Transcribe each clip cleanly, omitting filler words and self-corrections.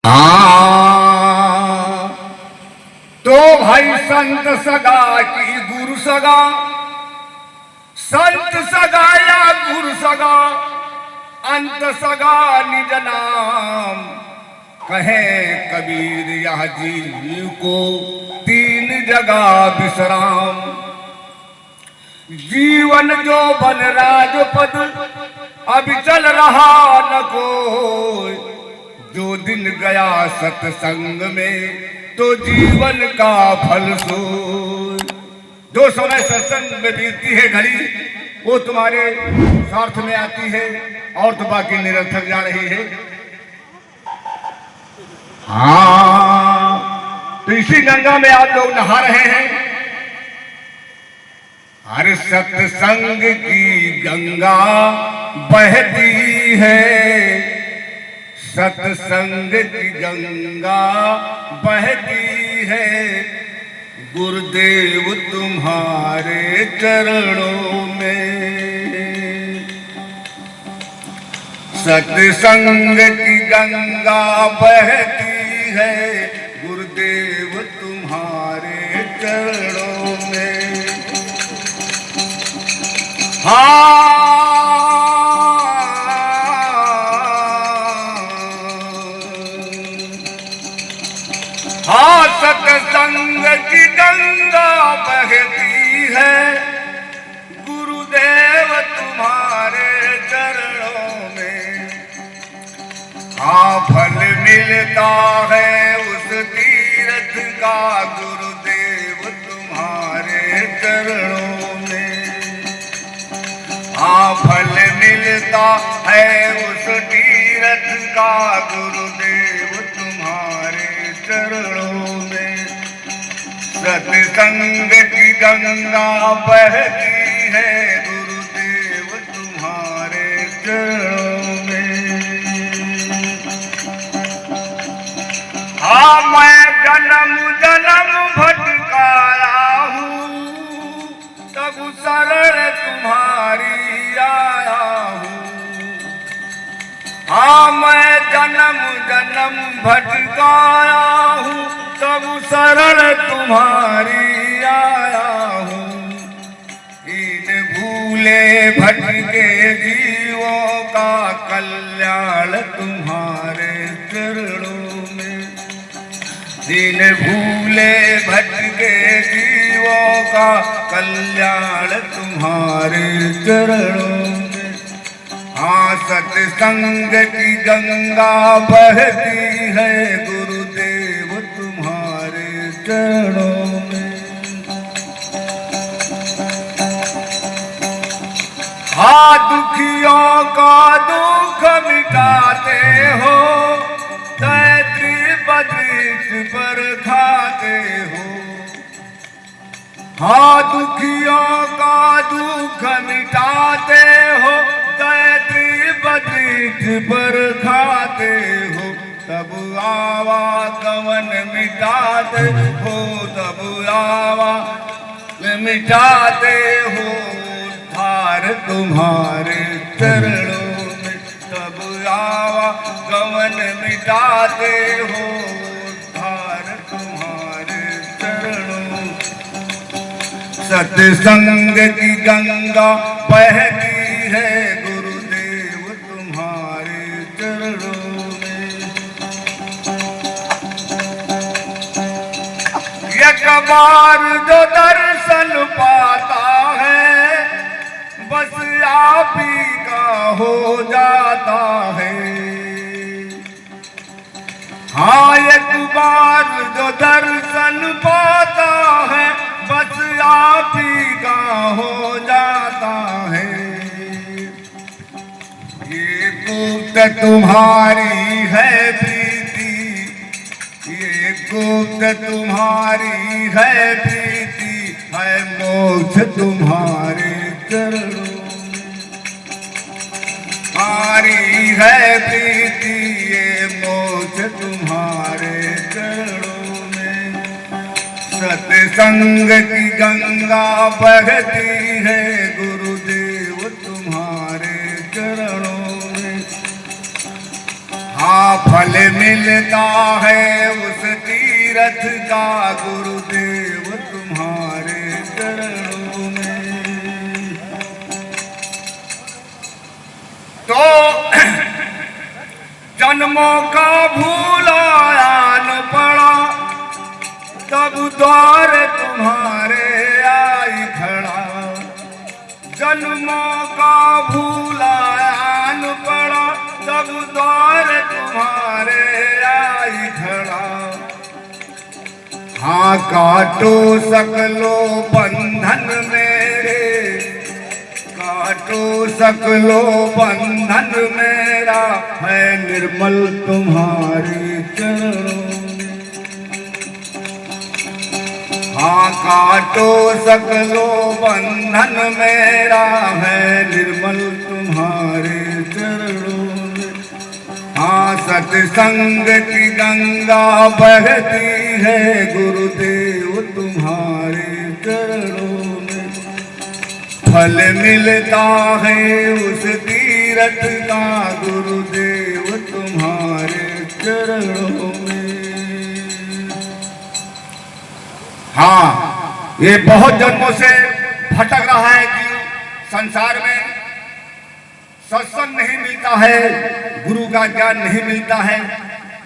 हाँ तो भाई संत सगा की गुरु सगा, संत सगा या गुरु सगा, अंत सगा निज नाम। कहे कबीर यह जीव को तीन जगह विश्राम। जीवन जो बन राजपद अभी चल रहा न कोई, जो दिन गया सत्संग में तो जीवन का फल सोई। जो समय सत्संग में बीतती है घड़ी वो तुम्हारे स्वार्थ में आती है और तो बाकी निरर्थक जा रही है। हाँ तो इसी गंगा में आप लोग नहा रहे हैं। हर सत्संग की गंगा बहती है, सत्संग की गंगा बहती है। गुरुदेव तुम्हारे चरणों में, सत्संग की गंगा बहती है। गुरुदेव तुम्हारे चरणों में। हाँ सत्संग की गंगा बहती है। गुरुदेव तुम्हारे चरणों में। हाँ फल मिलता है उस तीर्थ का, गुरुदेव तुम्हारे चरणों में। हाँ फल मिलता है उस तीर्थ का, गुरुदेव तुम्हारे चरणों में। सत्संग की गंगा बहती है। गुरुदेव तुम्हारे चरणों में। हाँ मैं जन्म जन्म भटकाया हूँ, तब शरण तुम्हारी आया हूँ। हाँ मैं जन्म जन्म भटकाया हूँ, तब शरण तुम्हारी आया हूँ। इन भूले भटके जीवों का कल्याण तुम्हारे चरणों में। इन भूले भटके जीवों का कल्याण तुम्हारे चरणों में। हाँ सत्संग की गंगा बहती है। गुरुदेव तुम्हारे चरणों में। हाँ दुखियों का दुख मिटाते हो, तैत्री बद्रीश पर खाते हो। हाँ दुखियों का दुख मिटाते हो, तैत्री बद्रीश पर खाते हो। तब आवागमन मिटाते हो, तब आवागमन मिटाते हो। उद्धार तुम्हारे चरणों में, तब आवागमन मिटाते हो। उद्धार तुम्हारे चरणों में। सत्संग की गंगा बहती है। गुरुदेव तुम्हारे चरणों में। एक बार जो दर्शन पाता है, बस आप ही का हो जाता है। हाँ एक बार जो दर्शन पाता है, बस आप ही का हो जाता है। ये गुप्त तुम्हारी है प्रीति, ये गुप्त तुम्हारी है प्रीति, है मोक्ष तुम्हारे चरणों में। हमारी है प्रीति, ये मोक्ष तुम्हारे चरणों में। सत्संग की गंगा बहती है। गुरुदेव तुम्हारे चरणों में। हाँ फल मिलता है उस तीरथ का गुरुदेव तुम्हारे चरणों में। तो जन्मों का भूलाया न पड़ा, तब द्वार तुम्हारे आई खड़ा। जन्मों का भूलाया न पड़ा, तब द्वार तुम्हारे आई खड़ा। हाँ काटो सकलो बंधन मेरे, काटो सकलो बंधन मेरा, है निर्मल तुम्हारे चरणों में। हाँ काटो सकलो बंधन मेरा, है निर्मल तुम्हारे चरणों में। हाँ सत्संग की गंगा बहती है गुरुदेव तुम्हारे चरणों में। फल मिलता है उस तीरथ का गुरुदेव तुम्हारे चरणों में। हाँ ये बहुत जन्मों से भटक रहा है कि संसार में सत्संग नहीं मिलता है, गुरु का ज्ञान नहीं मिलता है,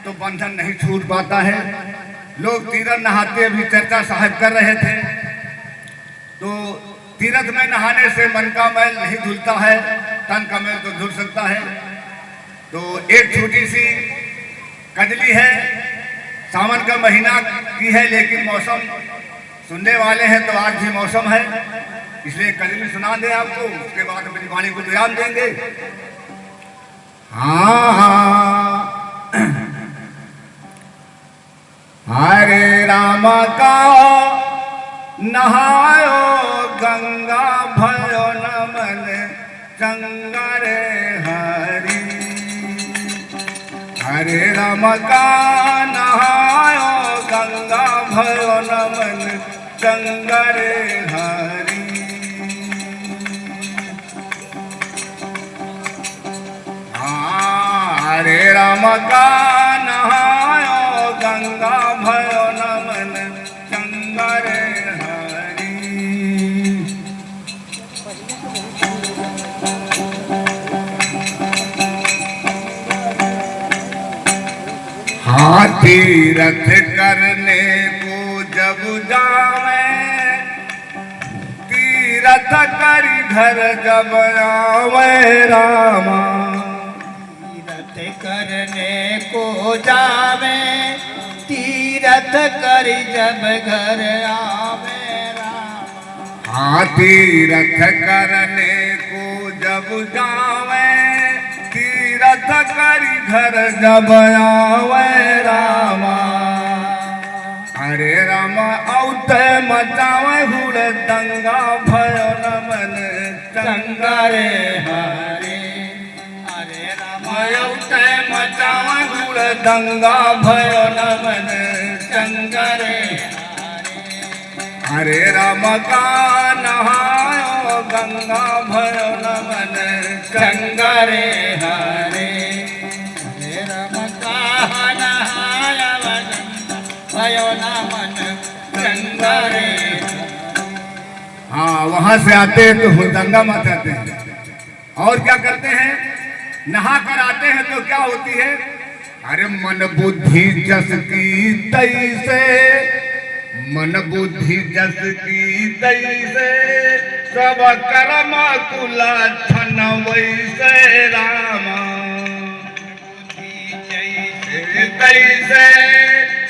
तो बंधन नहीं छूट पाता है। लोग तीरथ नहाते भी चर्चा साहब कर रहे थे, तो तीरथ में नहाने से मन का मैल नहीं धुलता है, तन का मैल तो धुल सकता है। तो एक छोटी सी कजली है, सावन का महीना की है, लेकिन मौसम सुनने वाले हैं तो आज भी मौसम है, इसलिए कजली सुना दें आपको, उसके बाद अपनी वाणी को विराम देंगे। हाँ हरे राम का नहायो गंगा भयो नमन चंगा रे हरि। हरे राम का नहायो गंगा भयो नमन चंगा रे हरि। हरे राम का नहायो गंगा भयो नमन चंगा रे हरि। हाँ तीरथ करने को जब जावे, तीरथ करी घर जब आवे रामा। करने को जावे, तीरथ करी जब घर आवे राम। हाँ तीरथ करने को जब जावे, तीरथ करी घर जब आवे रामा। हरे राम औते मचावे हुड़ दंगा भयो नमन चंगा रे हरे। औते मचावे हुड़ दंगा भयो नमन चंगा रे हरे। हरे राम का नहायो गंगा भयो नमन चंगा रे हरे। हरे राम का नहाया भयो नमन चंगा रे। हाँ वहां से आते हैं तो हुड़दंगा मचाते हैं, और क्या करते हैं, नहा कर आते हैं तो क्या होती है, अरे मन बुद्धि जस की तैसे, मन बुद्धि जस की तैसे, सब कर्म कुला छन वैसे रामा। तैसे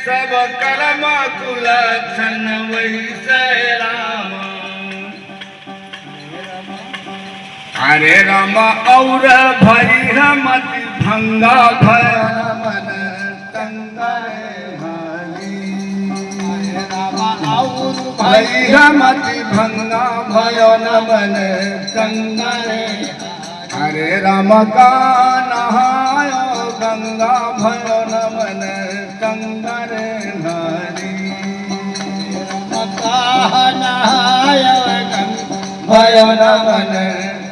सब कर्म कुला छन वैसे रामा। हरे राम और भरी मति भंगा भय मन चंगा रे हरि। हरे राम और भरी मति भंगा भयो नमन चंगा रे। हरे राम का नहायो गंगा भयो नमन चंगा रे हरि। राम का नहायो गंगा भयो नमन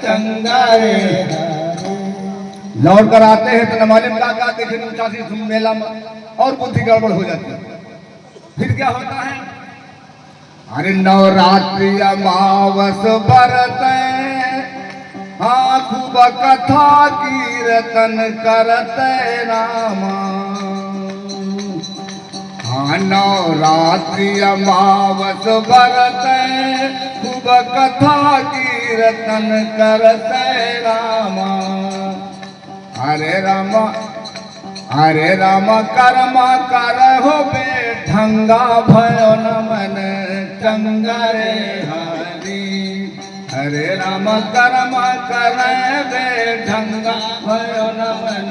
चंगा रे हरि। लौट कर आते हैं तो न मालूम का देखे ऊंचासी तुम मेला में और बुद्धि गड़बड़ हो जाती है। फिर क्या होता है? अरे नवरात्रि अमावस बरते हाँ खूब कथा कीर्तन करते रामा। हाँ नवरात्रि अमावस बरते खूब कथा कीर्तन करते रामा। हरे राम कर्म करहो बे ढंगा भयो न मन चंगरे हरि। हरे राम कर्म करे बे ढंगा भयो न मन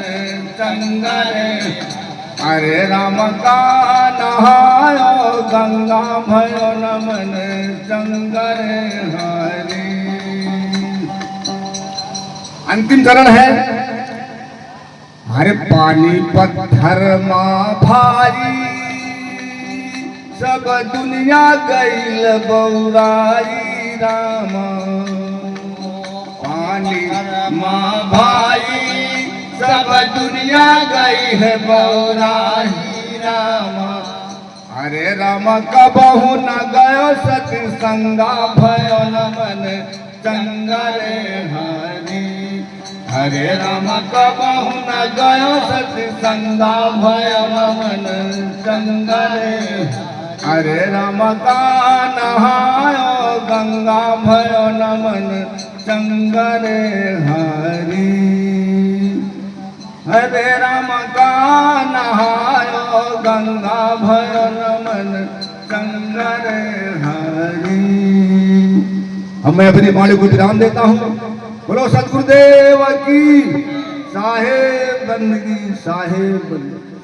चंगरे। हरे राम का नहायो गंगा भयो न मन चंगरे हरि। अंतिम चरण है। अरे पानी पत्थर माँ भारी सब दुनिया गईल बौराई रामा। पानी माँ भाई सब दुनिया गई है बौराई रामा। अरे रामा कबहू न गयो सत्संगा भयो न मन चंगरे हरि। हरे राम कबहू न गयो सत्संगा भयो न मन चंगरे। हरे राम का नहायो गंगा भयो न मन चंगरे हरि। हरे राम का नहायो गंगा भयो न मन चंगरे हरि। अब मैं अपनी वाणी को विराम देता हूँ। बोलो सतगुरुदेव की साहेब बंदगी साहेब बंदगी।